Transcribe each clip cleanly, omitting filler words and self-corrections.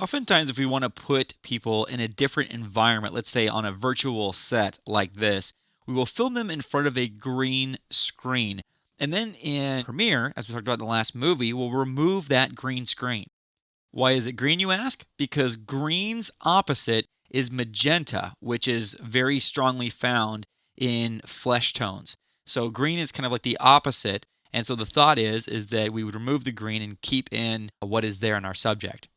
Oftentimes, if we want to put people in a different environment, let's say on a virtual set like this, we will film them in front of a green screen. And then in Premiere, as we talked about in the last movie, we'll remove that green screen. Why is it green, you ask? Because green's opposite is magenta, which is very strongly found in flesh tones. So green is kind of like the opposite. And so the thought is that we would remove the green and keep in what is there in our subject.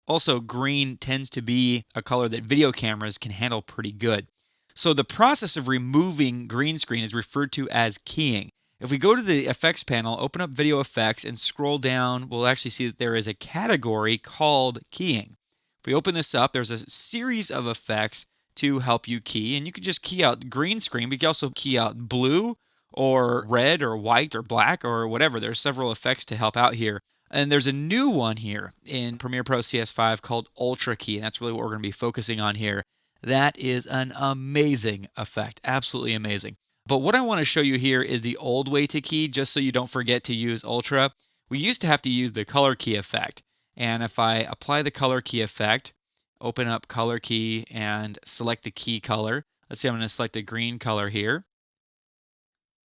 Also, green tends to be a color that video cameras can handle pretty good. So the process of removing green screen is referred to as keying. If we go to the effects panel, open up video effects and scroll down, we'll actually see that there is a category called keying. If we open this up, there's a series of effects to help you key, and you can just key out green screen, but you can also key out blue or red or white or black or whatever. There's several effects to help out here. And there's a new one here in Premiere Pro CS5 called Ultra Key, and that's really what we're going to be focusing on here. That is an amazing effect, absolutely amazing. But what I want to show you here is the old way to key, just so you don't forget to use Ultra. We used to have to use the color key effect. And if I apply the color key effect, open up color key and select the key color. Let's say I'm going to select a green color here.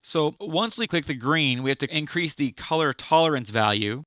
So once we click the green, we have to increase the color tolerance value.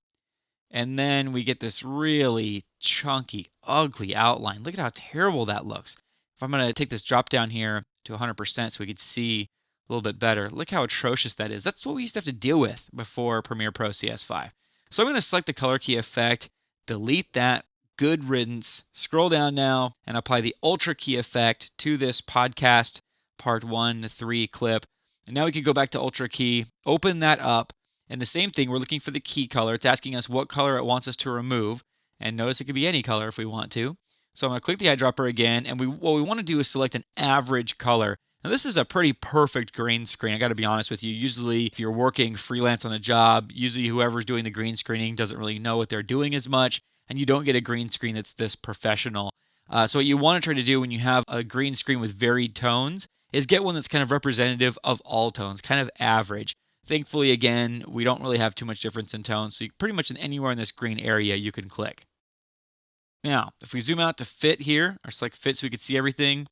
And then we get this really chunky, ugly outline. Look at how terrible that looks. If I'm going to take this drop down here to 100% so we could see a little bit better, look how atrocious that is. That's what we used to have to deal with before Premiere Pro CS5. So I'm going to select the color key effect, delete that, good riddance, scroll down now, and apply the Ultra Key effect to this podcast part 1 to 3 clip. And now we can go back to Ultra Key, open that up. And the same thing, we're looking for the key color. It's asking us what color it wants us to remove. And notice it could be any color if we want to. So I'm going to click the eyedropper again. And what we want to do is select an average color. Now this is a pretty perfect green screen. I got to be honest with you. Usually if you're working freelance on a job, usually whoever's doing the green screening doesn't really know what they're doing as much. And you don't get a green screen that's this professional. So what you want to try to do when you have a green screen with varied tones is get one that's kind of representative of all tones, kind of average. Thankfully, again, we don't really have too much difference in tones, so pretty much anywhere in this green area you can click. Now, if we zoom out to fit here, or select fit so we can see everything,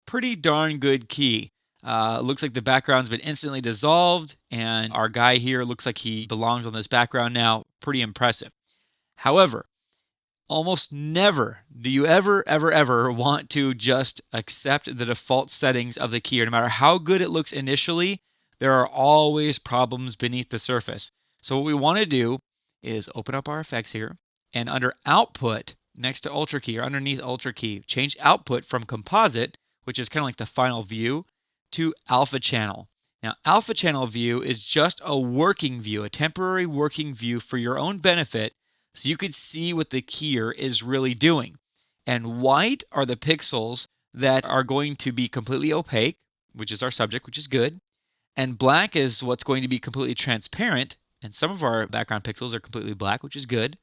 pretty darn good key. Looks like the background's been instantly dissolved, and our guy here looks like he belongs on this background now. Pretty impressive. However, almost never do you ever want to just accept the default settings of the key. No matter how good it looks initially, there are always problems beneath the surface. So what we want to do is open up our effects here, and under Output, next to Ultra Key or underneath Ultra Key, change Output from Composite, which is kind of like the final view, to Alpha Channel. Now, Alpha Channel view is just a working view, a temporary working view for your own benefit, so you could see what the keyer is really doing. And white are the pixels that are going to be completely opaque, which is our subject, which is good. And black is what's going to be completely transparent, and some of our background pixels are completely black, which is good.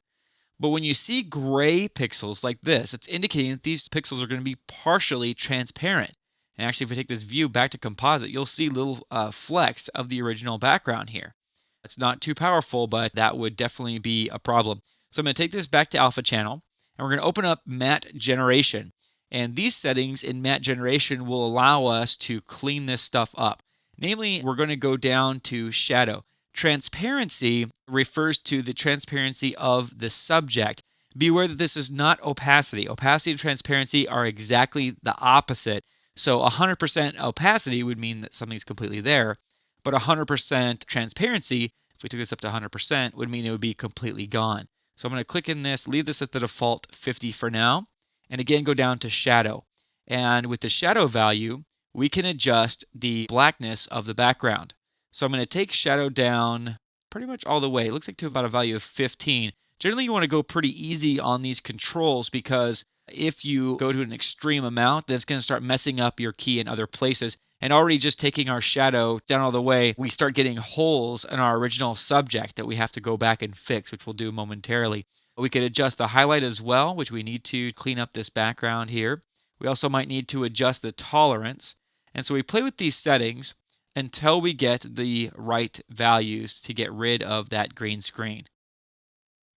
But when you see gray pixels like this, it's indicating that these pixels are going to be partially transparent. And actually, if we take this view back to composite, you'll see little flecks of the original background here. It's not too powerful, but that would definitely be a problem. So I'm going to take this back to Alpha Channel, and we're going to open up Matte Generation. And these settings in Matte Generation will allow us to clean this stuff up. Namely, we're going to go down to shadow. Transparency refers to the transparency of the subject. Be aware that this is not opacity. Opacity and transparency are exactly the opposite. So 100% opacity would mean that something's completely there, but 100% transparency, if we took this up to 100%, would mean it would be completely gone. So I'm going to click in this, leave this at the default 50 for now, and again go down to shadow. And with the shadow value, we can adjust the blackness of the background. So I'm going to take shadow down pretty much all the way. It looks like to about a value of 15. Generally, you want to go pretty easy on these controls because if you go to an extreme amount, then it's going to start messing up your key in other places. And already just taking our shadow down all the way, we start getting holes in our original subject that we have to go back and fix, which we'll do momentarily. We could adjust the highlight as well, which we need to clean up this background here. We also might need to adjust the tolerance. And so we play with these settings until we get the right values to get rid of that green screen.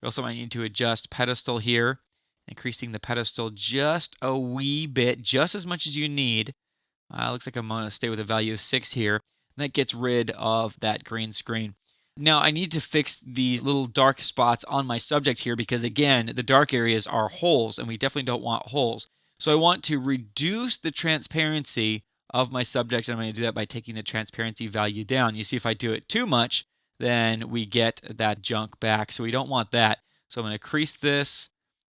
We also might need to adjust pedestal here increasing the pedestal just a wee bit, just as much as you need. Looks like I'm going to stay with a value of 6 here. And that gets rid of that green screen. Now, I need to fix these little dark spots on my subject here because, again, the dark areas are holes, and we definitely don't want holes. So I want to reduce the transparency of my subject, and I'm going to do that by taking the transparency value down. You see, if I do it too much, then we get that junk back. So we don't want that. So I'm going to crease this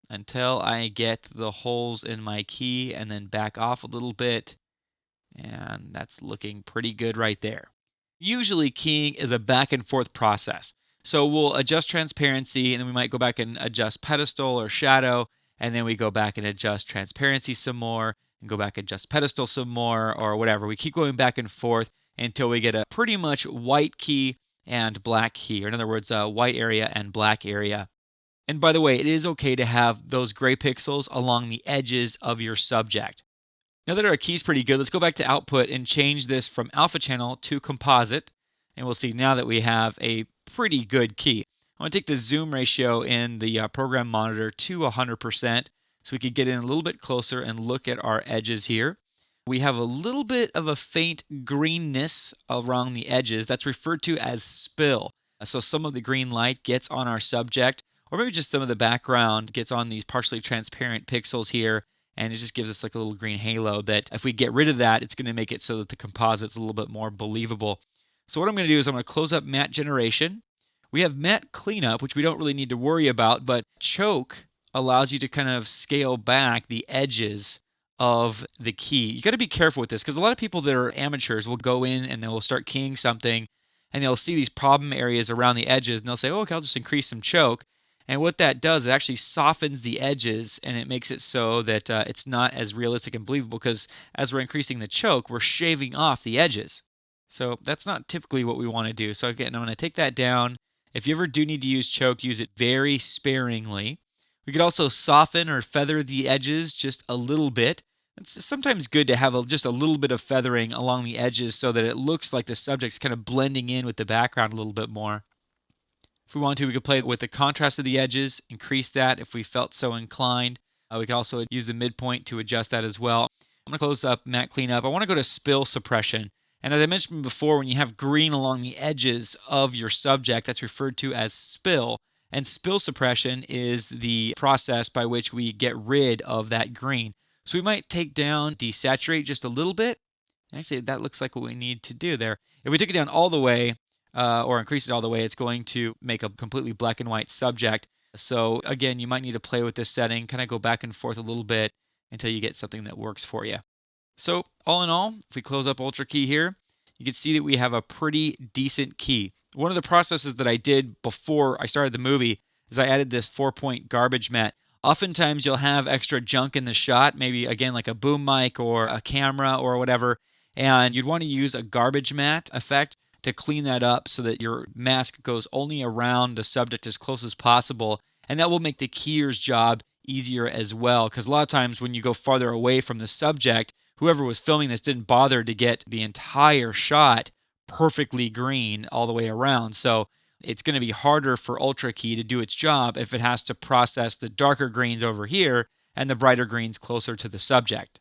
until I get the holes in my key and then back off a little bit. And that's looking pretty good right there. Usually keying is a back and forth process. So we'll adjust transparency and then we might go back and adjust pedestal or shadow, and then we go back and adjust transparency some more and go back and adjust pedestal some more or whatever. We keep going back and forth until we get a pretty much white key and black key, or in other words, a white area and black area. And by the way, it is okay to have those gray pixels along the edges of your subject. Now that our key's pretty good, let's go back to output and change this from alpha channel to composite. And we'll see now that we have a pretty good key. I want to take the zoom ratio in the program monitor to 100% so we can get in a little bit closer and look at our edges here. We have a little bit of a faint greenness around the edges. That's referred to as spill. So some of the green light gets on our subject, or maybe just some of the background gets on these partially transparent pixels here. And it just gives us like a little green halo that if we get rid of that, it's going to make it so that the composite's a little bit more believable. So what I'm going to do is I'm going to close up matte generation. We have matte cleanup, which we don't really need to worry about, but choke allows you to kind of scale back the edges of the key. You got to be careful with this because a lot of people that are amateurs will go in and they will start keying something and they'll see these problem areas around the edges and they'll say, oh, okay, I'll just increase some choke. And what that does, it actually softens the edges and it makes it so that it's not as realistic and believable because as we're increasing the choke, we're shaving off the edges. So that's not typically what we want to do. So again, I'm going to take that down. If you ever do need to use choke, use it very sparingly. We could also soften or feather the edges just a little bit. It's sometimes good to have just a little bit of feathering along the edges so that it looks like the subject's kind of blending in with the background a little bit more. If we want to, we could play with the contrast of the edges, increase that if we felt so inclined. We could also use the midpoint to adjust that as well. I'm going to close up matte cleanup. I want to go to spill suppression. And as I mentioned before, when you have green along the edges of your subject, that's referred to as spill. And spill suppression is the process by which we get rid of that green. So we might take down, desaturate just a little bit. Actually, that looks like what we need to do there. If we took it down all the way, or increase it all the way, it's going to make a completely black and white subject. So again, you might need to play with this setting, kind of go back and forth a little bit until you get something that works for you. So all in all, if we close up Ultra Key here, you can see that we have a pretty decent key. One of the processes that I did before I started the movie is I added this 4-point garbage mat. Oftentimes you'll have extra junk in the shot, maybe again like a boom mic or a camera or whatever, and you'd want to use a garbage mat effect to clean that up so that your mask goes only around the subject as close as possible. And that will make the keyer's job easier as well. Because a lot of times when you go farther away from the subject, whoever was filming this didn't bother to get the entire shot perfectly green all the way around. So it's going to be harder for Ultra Key to do its job if it has to process the darker greens over here and the brighter greens closer to the subject.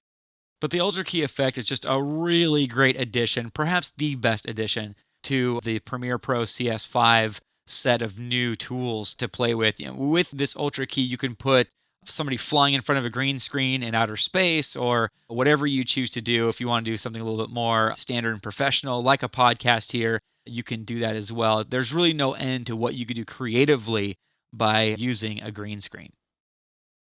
But the Ultra Key effect is just a really great addition, perhaps the best addition to the Premiere Pro CS5 set of new tools to play with. With this Ultra Key, you can put somebody flying in front of a green screen in outer space or whatever you choose to do. If you want to do something a little bit more standard and professional, like a podcast here, you can do that as well. There's really no end to what you could do creatively by using a green screen.